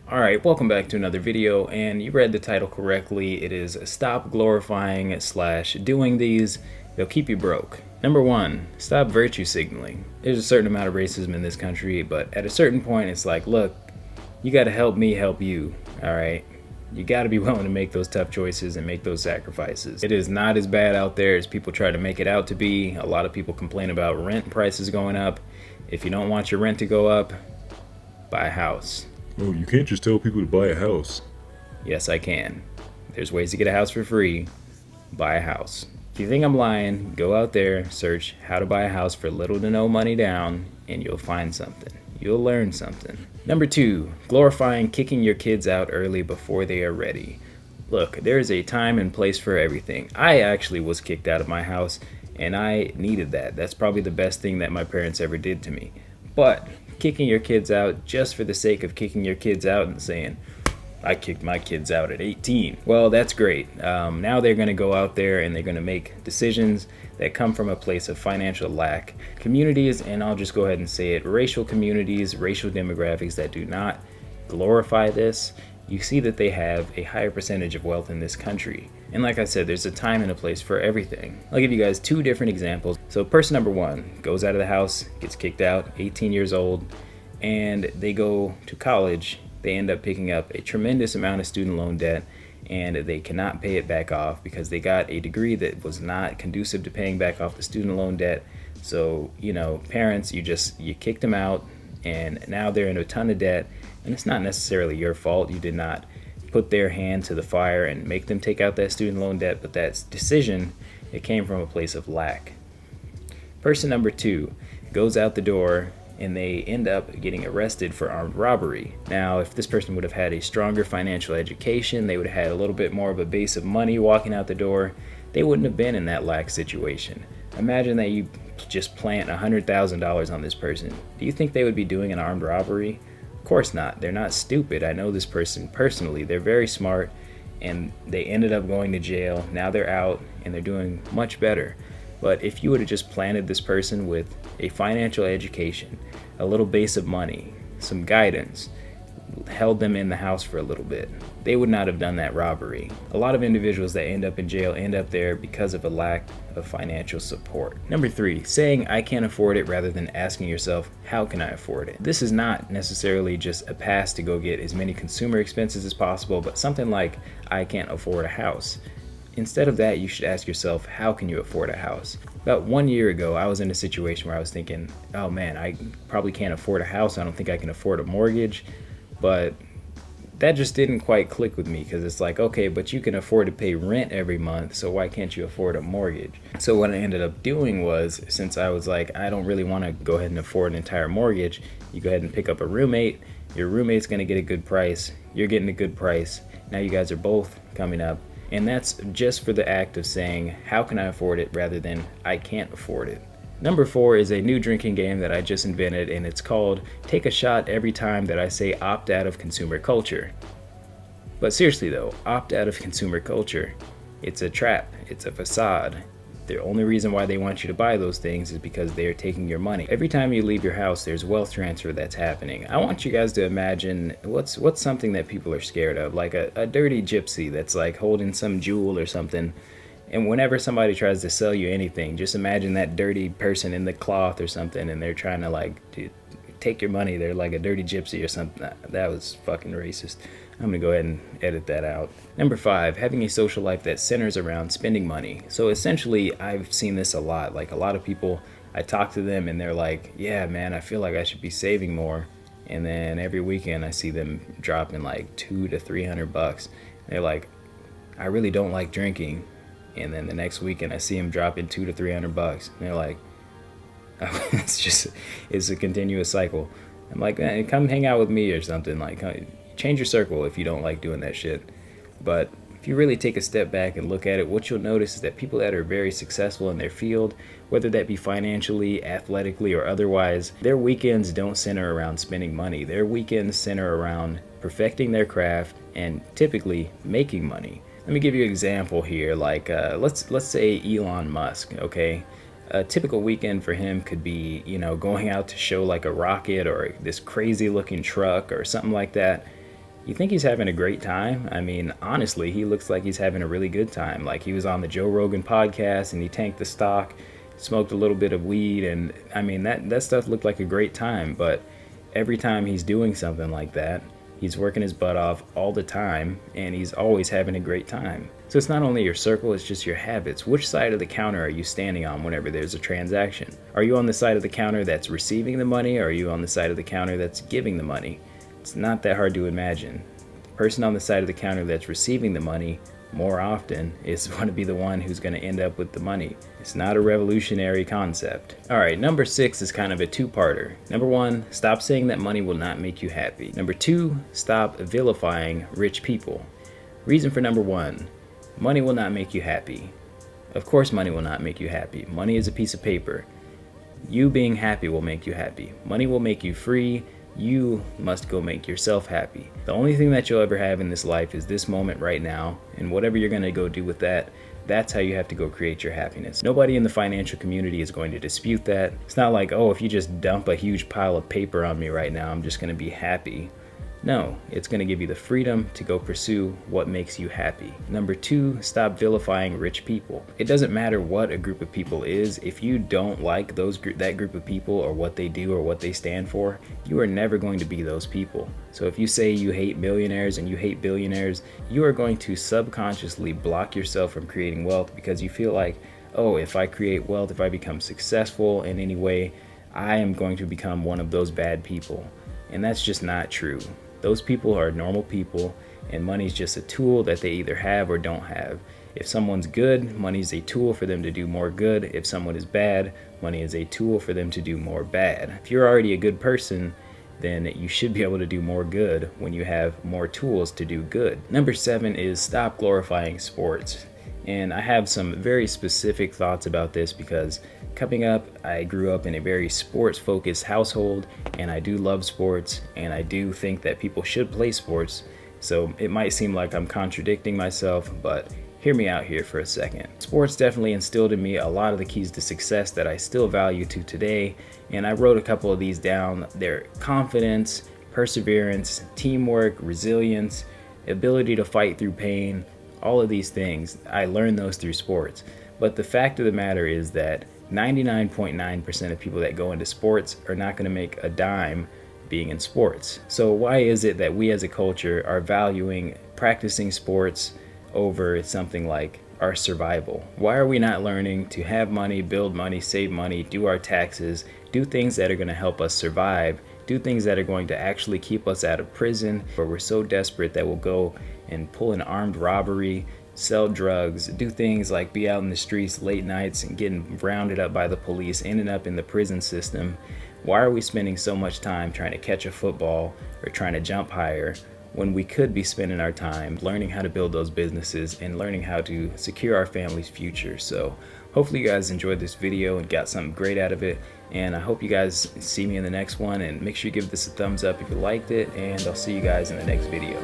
Alright, welcome back to another video, and you read the title correctly. It is Stop Glorifying slash Doing These. They'll keep you broke. Number one, stop virtue signaling. There's a certain amount of racism in this country, but at a certain point it's like, look, you gotta help me help you, alright? You gotta be willing to make those tough choices and make those sacrifices. It is not as bad out there as people try to make it out to be. A lot of people complain about rent prices going up. If you don't want your rent to go up, buy a house. Oh, you can't just tell people to buy a house. Yes, I can. There's ways to get a house for free. Buy a house. If you think I'm lying, go out there, search how to buy a house for little to no money down, and you'll find something. You'll learn something. Number two, glorifying kicking your kids out early before they are ready. Look, there is a time and place for everything. I actually was kicked out of my house, and I needed that. That's probably the best thing that my parents ever did to me. But kicking your kids out just for the sake of kicking your kids out and saying, I kicked my kids out at 18. Well, that's great. Now they're going to go out there and they're going to make decisions that come from a place of financial lack. Communities, and I'll just go ahead and say it, racial communities, racial demographics that do not glorify this, you see that they have a higher percentage of wealth in this country. And like I said, there's a time and a place for everything. I'll give you guys two different examples. So person number one goes out of the house, gets kicked out, 18 years old, and they go to college. They end up picking up a tremendous amount of student loan debt, and they cannot pay it back off because they got a degree that was not conducive to paying back off the student loan debt. So, parents, you kicked them out, and now they're in a ton of debt. And it's not necessarily your fault. You did not put their hand to the fire and make them take out that student loan debt, but that decision, it came from a place of lack. Person number two goes out the door and they end up getting arrested for armed robbery. Now, if this person would have had a stronger financial education, they would have had a little bit more of a base of money walking out the door, they wouldn't have been in that lack situation. Imagine that you just plant $100,000 on this person. Do you think they would be doing an armed robbery? Of course not. They're not stupid. I know this person personally. They're very smart, and they ended up going to jail. Now they're out and they're doing much better. But if you would have just planted this person with a financial education, a little base of money, some guidance, held them in the house for a little bit, they would not have done that robbery. A lot of individuals that end up in jail end up there because of a lack of financial support. Number three, saying I can't afford it rather than asking yourself, how can I afford it? This is not necessarily just a pass to go get as many consumer expenses as possible, but something like I can't afford a house. Instead of that, you should ask yourself, how can you afford a house? About 1 year ago, I was in a situation where I was thinking, oh man, I probably can't afford a house. I don't think I can afford a mortgage. But that just didn't quite click with me, because it's like, okay, but you can afford to pay rent every month, so why can't you afford a mortgage? So what I ended up doing was, since I was like, I don't really want to go ahead and afford an entire mortgage, you go ahead and pick up a roommate. Your roommate's going to get a good price. You're getting a good price. Now you guys are both coming up. And that's just for the act of saying, how can I afford it, rather than I can't afford it. Number four is a new drinking game that I just invented, and it's called Take a Shot Every Time That I Say Opt Out of Consumer Culture. But seriously though, opt out of consumer culture. It's a trap. It's a facade. The only reason why they want you to buy those things is because they are taking your money. Every time you leave your house, there's wealth transfer that's happening. I want you guys to imagine what's something that people are scared of, like a dirty gypsy that's like holding some jewel or something. And whenever somebody tries to sell you anything, just imagine that dirty person in the cloth or something, and they're trying to take your money. They're like a dirty gypsy or something. That was fucking racist. I'm gonna go ahead and edit that out. Number five, having a social life that centers around spending money. So essentially, I've seen this a lot. Like a lot of people, I talk to them and they're like, yeah, man, I feel like I should be saving more. And then every weekend I see them dropping like $200 to $300. They're like, I really don't like drinking. And then the next weekend I see them dropping $200 to $300. And they're like, oh, it's a continuous cycle. I'm like, man, come hang out with me or something. Like, change your circle if you don't like doing that shit. But if you really take a step back and look at it, what you'll notice is that people that are very successful in their field, whether that be financially, athletically, or otherwise, their weekends don't center around spending money. Their weekends center around perfecting their craft and typically making money. Let me give you an example here. Like, let's say Elon Musk, okay? A typical weekend for him could be, going out to show like a rocket or this crazy looking truck or something like that. You think he's having a great time? I mean, honestly, he looks like he's having a really good time. Like he was on the Joe Rogan podcast and he tanked the stock, smoked a little bit of weed, and I mean that stuff looked like a great time. But every time he's doing something like that, he's working his butt off all the time, and he's always having a great time. So it's not only your circle, it's just your habits. Which side of the counter are you standing on whenever there's a transaction? Are you on the side of the counter that's receiving the money, or are you on the side of the counter that's giving the money? It's not that hard to imagine. The person on the side of the counter that's receiving the money more often is going to be the one who's going to end up with the money. It's not a revolutionary concept. All right, number 6 is kind of a two-parter. Number 1, stop saying that money will not make you happy. Number 2, stop vilifying rich people. Reason for number 1, money will not make you happy. Of course money will not make you happy. Money is a piece of paper. You being happy will make you happy. Money will make you free. You must go make yourself happy. The only thing that you'll ever have in this life is this moment right now, and whatever you're going to go do with that, that's how you have to go create your happiness. Nobody in the financial community is going to dispute that. It's not like, oh, if you just dump a huge pile of paper on me right now, I'm just going to be happy. No, it's going to give you the freedom to go pursue what makes you happy. Number 2, stop vilifying rich people. It doesn't matter what a group of people is. If you don't like that group of people or what they do or what they stand for, you are never going to be those people. So if you say you hate millionaires and you hate billionaires, you are going to subconsciously block yourself from creating wealth because you feel like, oh, if I create wealth, if I become successful in any way, I am going to become one of those bad people. And that's just not true. Those people are normal people, and money's just a tool that they either have or don't have. If someone's good, money's a tool for them to do more good. If someone is bad, money is a tool for them to do more bad. If you're already a good person, then you should be able to do more good when you have more tools to do good. Number 7 is stop glorifying sports. And I have some very specific thoughts about this because coming up, I grew up in a very sports-focused household, and I do love sports, and I do think that people should play sports. So it might seem like I'm contradicting myself, but hear me out here for a second. Sports definitely instilled in me a lot of the keys to success that I still value to today, and I wrote a couple of these down. They're confidence, perseverance, teamwork, resilience, ability to fight through pain. All of these things, I learned those through sports. But the fact of the matter is that 99.9% of people that go into sports are not going to make a dime being in sports. So why is it that we as a culture are valuing practicing sports over something like our survival? Why are we not learning to have money, build money, save money, do our taxes, do things that are going to help us survive, do things that are going to actually keep us out of prison, where we're so desperate that we'll go and pull an armed robbery, sell drugs, do things like be out in the streets late nights and getting rounded up by the police, ending up in the prison system? Why are we spending so much time trying to catch a football or trying to jump higher when we could be spending our time learning how to build those businesses and learning how to secure our family's future? So hopefully you guys enjoyed this video and got something great out of it, and I hope you guys see me in the next one, and make sure you give this a thumbs up if you liked it, and I'll see you guys in the next video.